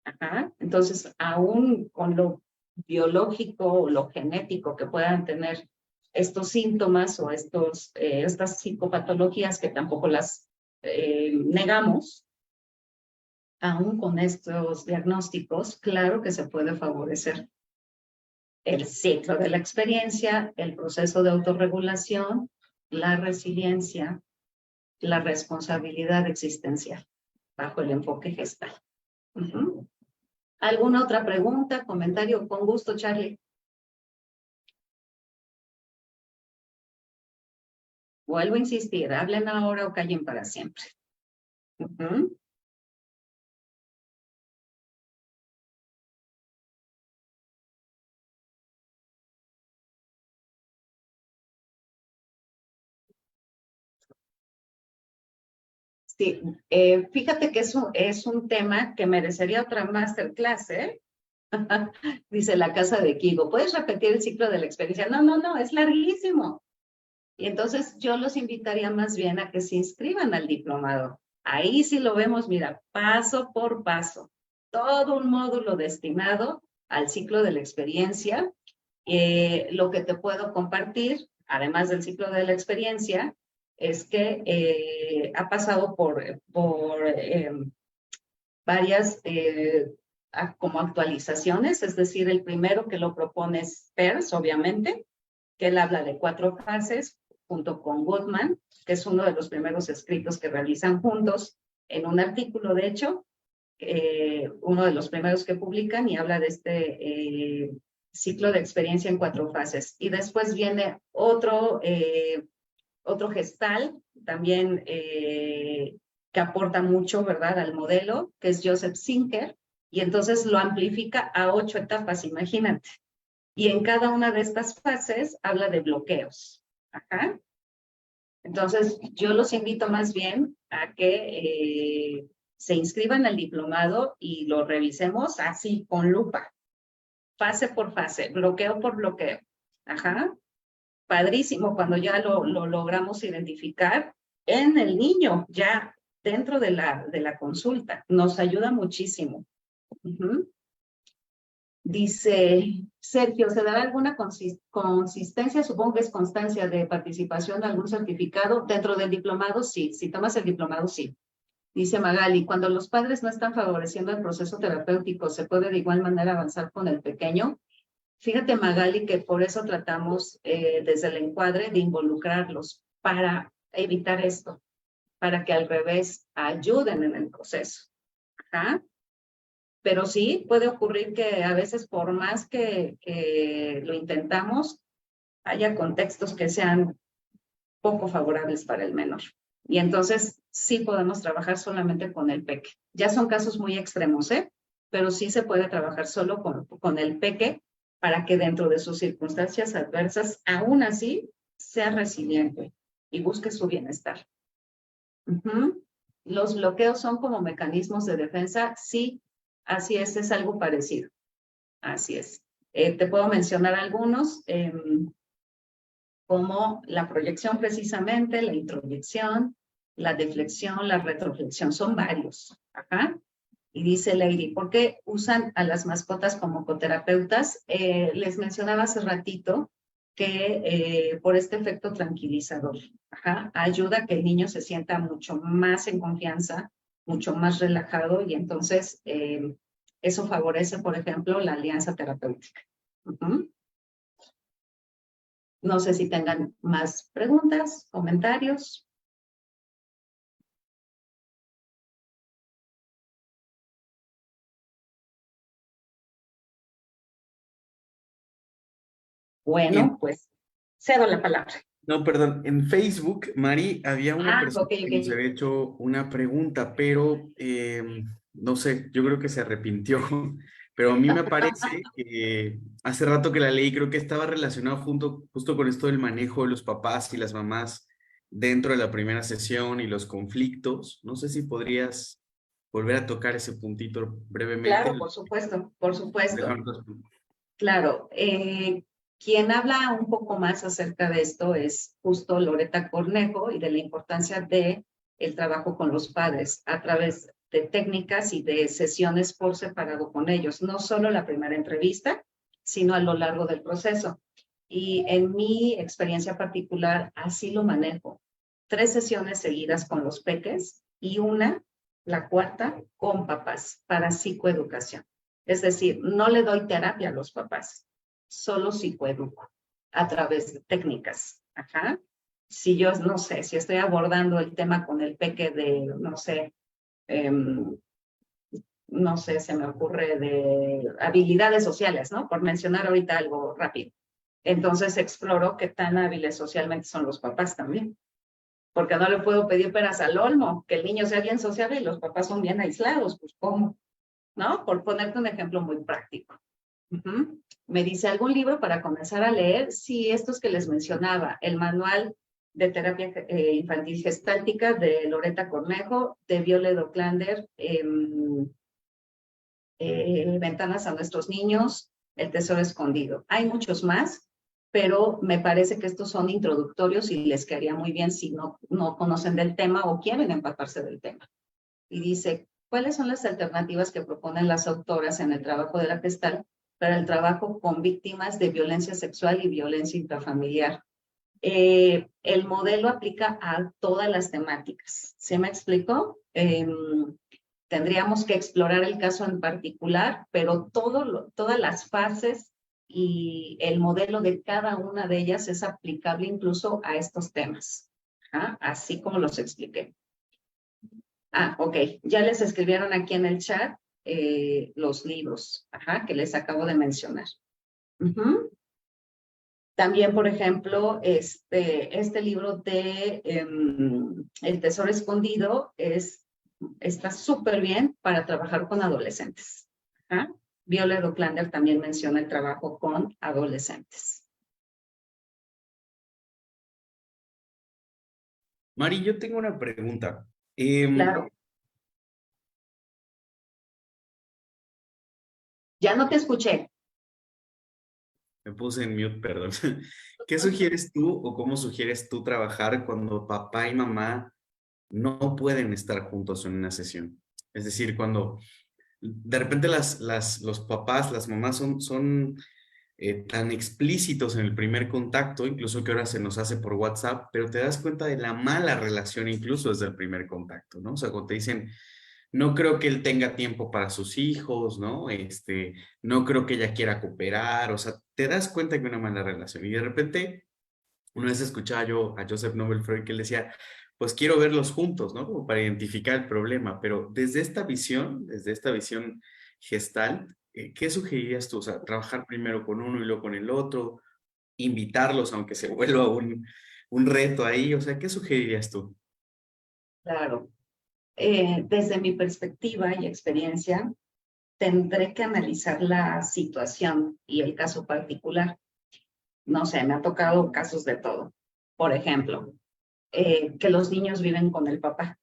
Ajá. Entonces, aún con lo biológico o lo genético que puedan tener estos síntomas o estas psicopatologías que tampoco las negamos, aún con estos diagnósticos, claro que se puede favorecer el ciclo de la experiencia, el proceso de autorregulación, la resiliencia, la responsabilidad existencial, bajo el enfoque gestal. ¿Alguna otra pregunta, comentario? Con gusto, Charlie. Vuelvo a insistir, hablen ahora o callen para siempre. Sí, fíjate que es un tema que merecería otra masterclass, ¿eh? Dice la casa de Kigo. ¿Puedes repetir el ciclo de la experiencia? No, no, no, es larguísimo. Y entonces yo los invitaría más bien a que se inscriban al diplomado. Ahí sí lo vemos, mira, paso por paso. Todo un módulo destinado al ciclo de la experiencia. Lo que te puedo compartir, además del ciclo de la experiencia, es que ha pasado por varias como actualizaciones, es decir, el primero que lo propone es Peirce, obviamente, que él habla de 4 fases, junto con Goodman, que es uno de los primeros escritos que realizan juntos, en un artículo, de hecho, uno de los primeros que publican, y habla de este ciclo de experiencia en 4 fases. Y después viene otro gestal, también que aporta mucho, ¿verdad?, al modelo, que es Joseph Zinker, Y entonces lo amplifica a 8 etapas, imagínate. Y en cada una de estas fases habla de bloqueos. Ajá. Entonces, yo los invito más bien a que se inscriban al diplomado y lo revisemos así, con lupa, fase por fase, bloqueo por bloqueo. Ajá. Padrísimo cuando ya lo logramos identificar en el niño, ya dentro de la consulta. Nos ayuda muchísimo. Dice Sergio, ¿se dará alguna consistencia? Supongo que es constancia de participación de algún certificado. Dentro del diplomado, sí. Si tomas el diplomado, sí. Dice Magali, cuando los padres no están favoreciendo el proceso terapéutico, ¿se puede de igual manera avanzar con el pequeño? Fíjate, Magali, que por eso tratamos desde el encuadre de involucrarlos para evitar esto, para que al revés ayuden en el proceso. Ajá. Pero sí, puede ocurrir que a veces por más que lo intentamos, haya contextos que sean poco favorables para el menor. Y entonces sí podemos trabajar solamente con el peque. Ya son casos muy extremos, ¿eh? Pero sí se puede trabajar solo con el peque para que dentro de sus circunstancias adversas, aún así, sea resiliente y busque su bienestar. Los bloqueos son como mecanismos de defensa, sí. Así es algo parecido. Así es. Te puedo mencionar algunos, como la proyección precisamente, la introyección, la deflexión, la retroflexión. Son varios. Ajá. Y dice Lady, ¿por qué usan a las mascotas como coterapeutas? Les mencionaba hace ratito que por este efecto tranquilizador. Ajá. Ayuda a que el niño se sienta mucho más en confianza, mucho más relajado y entonces eso favorece, por ejemplo, la alianza terapéutica. No sé si tengan más preguntas, comentarios. Bueno, pues cedo la palabra. No, perdón, en Facebook, Mari, había una persona okay. que nos había hecho una pregunta, pero no sé, yo creo que se arrepintió, pero a mí me parece que hace rato que la leí, creo que estaba relacionado justo con esto del manejo de los papás y las mamás dentro de la primera sesión y los conflictos. No sé si podrías volver a tocar ese puntito brevemente. Claro, por supuesto, por supuesto. Claro, quien habla un poco más acerca de esto es justo Loreta Cornejo y de la importancia de el trabajo con los padres a través de técnicas y de sesiones por separado con ellos, no solo la primera entrevista, sino a lo largo del proceso. Y en mi experiencia particular, así lo manejo. 3 sesiones seguidas con los peques y la cuarta, con papás para psicoeducación. Es decir, no le doy terapia a los papás, solo psicoeduco a través de técnicas. Ajá. Si yo, no sé, si estoy abordando el tema con el peque de, no sé, se me ocurre de habilidades sociales, ¿no? Por mencionar ahorita algo rápido. Entonces exploro qué tan hábiles socialmente son los papás también. Porque no le puedo pedir peras al olmo, que el niño sea bien sociable y los papás son bien aislados, pues ¿cómo? ¿No? Por ponerte un ejemplo muy práctico. Me dice algún libro para comenzar a leer. Sí, estos que les mencionaba, el manual de terapia infantil gestáltica de Loreta Cornejo, de Violet Oclander, Ventanas a nuestros niños, El tesoro escondido. Hay muchos más, pero me parece que estos son introductorios y les quedaría muy bien si no conocen del tema o quieren empaparse del tema. Y dice, ¿cuáles son las alternativas que proponen las autoras en el trabajo de la Gestalt para el trabajo con víctimas de violencia sexual y violencia intrafamiliar? El modelo aplica a todas las temáticas. ¿Sí me explico? Tendríamos que explorar el caso en particular, pero todas las fases y el modelo de cada una de ellas es aplicable incluso a estos temas, así como los expliqué. Ok, ya les escribieron aquí en el chat los libros que les acabo de mencionar. También, por ejemplo, este libro de El tesoro escondido está súper bien para trabajar con adolescentes. Ajá. Viola Doplander también menciona el trabajo con adolescentes. Mari, yo tengo una pregunta. Claro. Ya no te escuché. Me puse en mute, perdón. ¿Qué sugieres tú o cómo sugieres tú trabajar cuando papá y mamá no pueden estar juntos en una sesión? Es decir, cuando de repente los papás, las mamás son tan explícitos en el primer contacto, incluso que ahora se nos hace por WhatsApp, pero te das cuenta de la mala relación incluso desde el primer contacto, ¿no? O sea, cuando te dicen, no creo que él tenga tiempo para sus hijos, ¿no? No creo que ella quiera cooperar, o sea, te das cuenta que hay una mala relación. Y de repente, una vez escuchaba yo a Joseph Nobel Freud que él decía, pues quiero verlos juntos, ¿no? Como para identificar el problema, pero desde esta visión gestal, ¿qué sugerirías tú? O sea, trabajar primero con uno y luego con el otro, invitarlos aunque se vuelva un reto ahí, o sea, ¿qué sugerirías tú? Claro. Desde mi perspectiva y experiencia, tendré que analizar la situación y el caso particular. No sé, me ha tocado casos de todo. Por ejemplo, que los niños viven con el papá.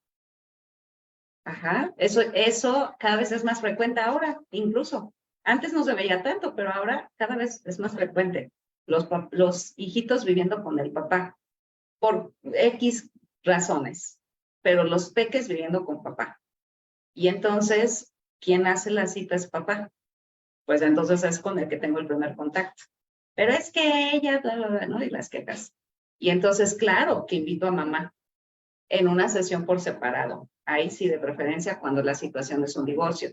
Ajá, eso cada vez es más frecuente ahora, incluso. Antes no se veía tanto, pero ahora cada vez es más frecuente. Los hijitos viviendo con el papá, por X razones, pero los peques viviendo con papá. Y entonces, ¿quién hace la cita es papá? Pues entonces es con el que tengo el primer contacto. Pero es que ella, bla, bla, bla, ¿no? Y las quejas. Y entonces, claro, que invito a mamá en una sesión por separado. Ahí sí, de preferencia, cuando la situación es un divorcio.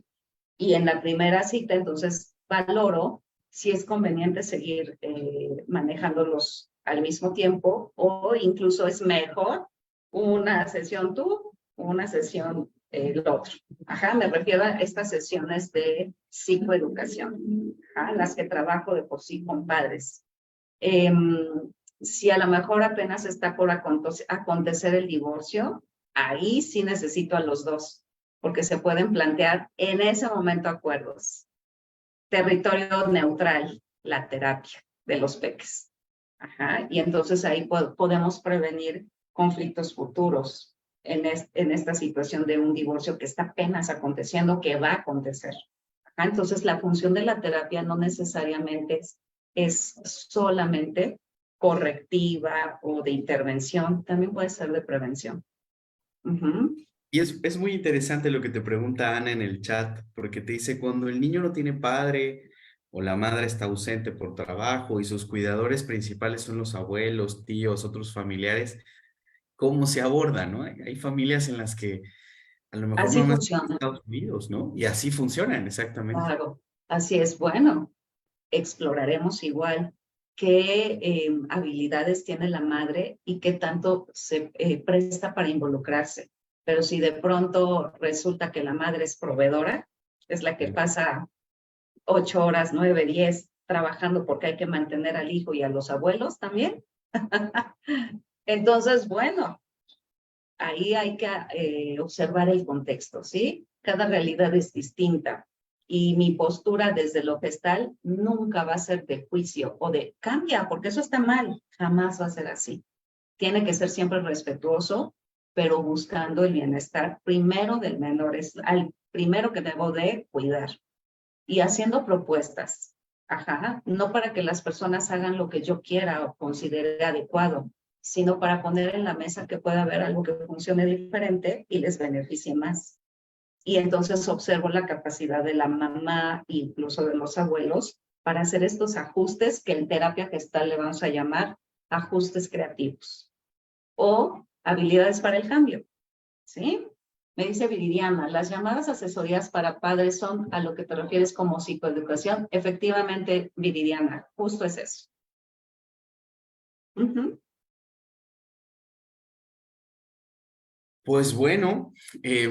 Y en la primera cita, entonces, valoro si es conveniente seguir manejándolos al mismo tiempo o incluso es mejor una sesión tú, una sesión el otro. Ajá, me refiero a estas sesiones de psicoeducación, ajá, las que trabajo de por sí con padres. Eh, si a lo mejor apenas está por acontecer el divorcio, ahí sí necesito a los dos, porque se pueden plantear en ese momento acuerdos. Territorio neutral, la terapia de los peques. Ajá, y entonces ahí podemos prevenir conflictos futuros en esta situación de un divorcio que está apenas aconteciendo, que va a acontecer. Ajá, entonces la función de la terapia no necesariamente es solamente correctiva o de intervención, también puede ser de prevención. Uh-huh. Y es muy interesante lo que te pregunta Ana en el chat, porque te dice, cuando el niño no tiene padre o la madre está ausente por trabajo y sus cuidadores principales son los abuelos, tíos, otros familiares, ¿cómo se aborda, no? Hay familias en las que a lo mejor Así mamá está en funciona, Estados Unidos, ¿no? Y así funcionan, exactamente. claro. Así es, bueno, exploraremos igual qué habilidades tiene la madre y qué tanto se presta para involucrarse. Pero si de pronto resulta que la madre es proveedora, es la que Sí. pasa 8 horas, 9, 10 trabajando porque hay que mantener al hijo y a los abuelos también. Entonces, bueno, ahí hay que observar el contexto, ¿sí? Cada realidad es distinta y mi postura desde lo gestal nunca va a ser de juicio o de cambia, porque eso está mal, jamás va a ser así. Tiene que ser siempre respetuoso, pero buscando el bienestar primero del menor, es al primero que debo de cuidar y haciendo propuestas. Ajá, no para que las personas hagan lo que yo quiera o considere adecuado, sino para poner en la mesa que pueda haber algo que funcione diferente y les beneficie más. Y entonces observo la capacidad de la mamá, incluso de los abuelos, para hacer estos ajustes que en terapia gestal le vamos a llamar ajustes creativos o habilidades para el cambio, ¿sí? Me dice Viridiana, las llamadas asesorías para padres son a lo que te refieres como psicoeducación. Efectivamente, Viridiana, justo es eso. Uh-huh. Pues bueno,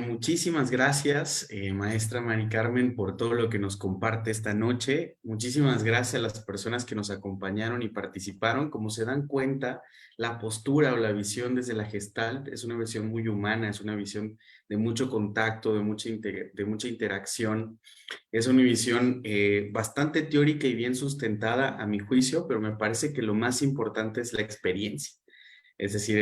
muchísimas gracias, maestra Mari Carmen, por todo lo que nos comparte esta noche. Muchísimas gracias a las personas que nos acompañaron y participaron. Como se dan cuenta, la postura o la visión desde la Gestalt es una visión muy humana, es una visión de mucho contacto, de mucha interacción. Es una visión bastante teórica y bien sustentada a mi juicio, pero me parece que lo más importante es la experiencia, es decir,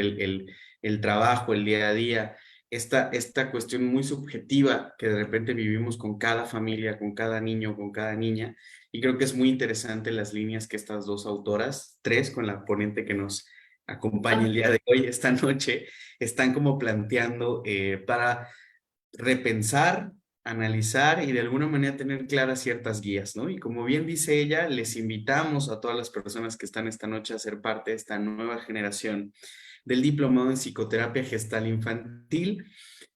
el trabajo, el día a día, esta cuestión muy subjetiva que de repente vivimos con cada familia, con cada niño, con cada niña, y creo que es muy interesante las líneas que estas dos autoras, tres con la ponente que nos acompaña el día de hoy, esta noche, están como planteando para repensar, analizar y de alguna manera tener claras ciertas guías, ¿no? Y como bien dice ella, les invitamos a todas las personas que están esta noche a ser parte de esta nueva generación del Diplomado en Psicoterapia Gestal Infantil.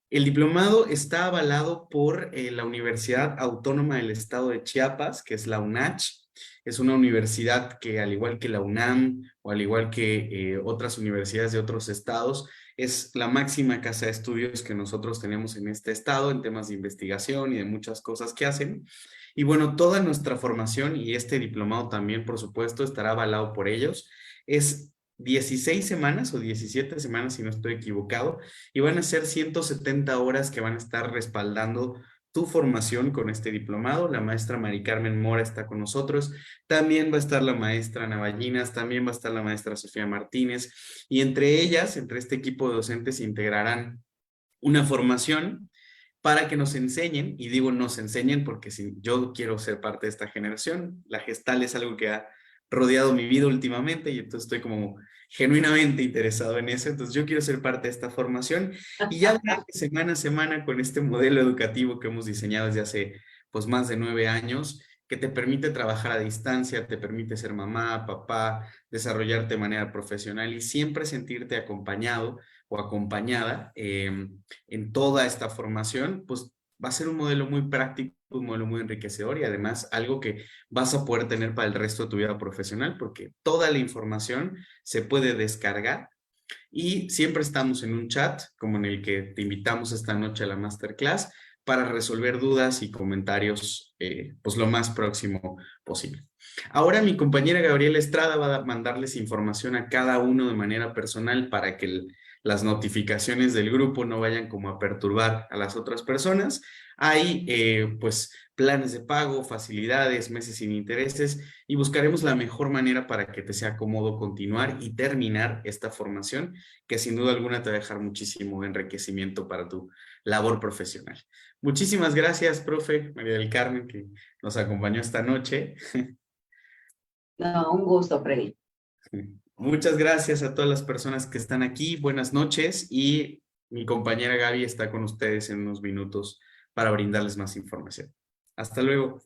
El diplomado está avalado por la Universidad Autónoma del Estado de Chiapas, que es la UNACH. Es una universidad que, al igual que la UNAM o al igual que otras universidades de otros estados, es la máxima casa de estudios que nosotros tenemos en este estado en temas de investigación y de muchas cosas que hacen. Y bueno, toda nuestra formación y este diplomado también, por supuesto, estará avalado por ellos. Es 16 semanas o 17 semanas, si no estoy equivocado, y van a ser 170 horas que van a estar respaldando tu formación con este diplomado. La maestra Mari Carmen Mora está con nosotros, también va a estar la maestra Navallinas, también va a estar la maestra Sofía Martínez, y entre ellas, entre este equipo de docentes, se integrarán una formación para que nos enseñen, y digo nos enseñen porque si yo quiero ser parte de esta generación, la gestal es algo que ha rodeado mi vida últimamente y entonces estoy como genuinamente interesado en eso, entonces yo quiero ser parte de esta formación y ya durante semana a semana con este modelo educativo que hemos diseñado desde hace pues más de 9 años, que te permite trabajar a distancia, te permite ser mamá, papá, desarrollarte de manera profesional y siempre sentirte acompañado o acompañada en toda esta formación, pues va a ser un modelo muy práctico, un modelo muy enriquecedor y además algo que vas a poder tener para el resto de tu vida profesional porque toda la información se puede descargar y siempre estamos en un chat como en el que te invitamos esta noche a la masterclass para resolver dudas y comentarios pues lo más próximo posible. Ahora mi compañera Gabriela Estrada va a mandarles información a cada uno de manera personal para que las notificaciones del grupo no vayan como a perturbar a las otras personas. Hay pues planes de pago, facilidades, meses sin intereses y buscaremos la mejor manera para que te sea cómodo continuar y terminar esta formación que sin duda alguna te va a dejar muchísimo enriquecimiento para tu labor profesional. Muchísimas gracias, profe María del Carmen, que nos acompañó esta noche. No, un gusto, Freddy. Muchas gracias a todas las personas que están aquí. Buenas noches y mi compañera Gaby está con ustedes en unos minutos para brindarles más información. Hasta luego.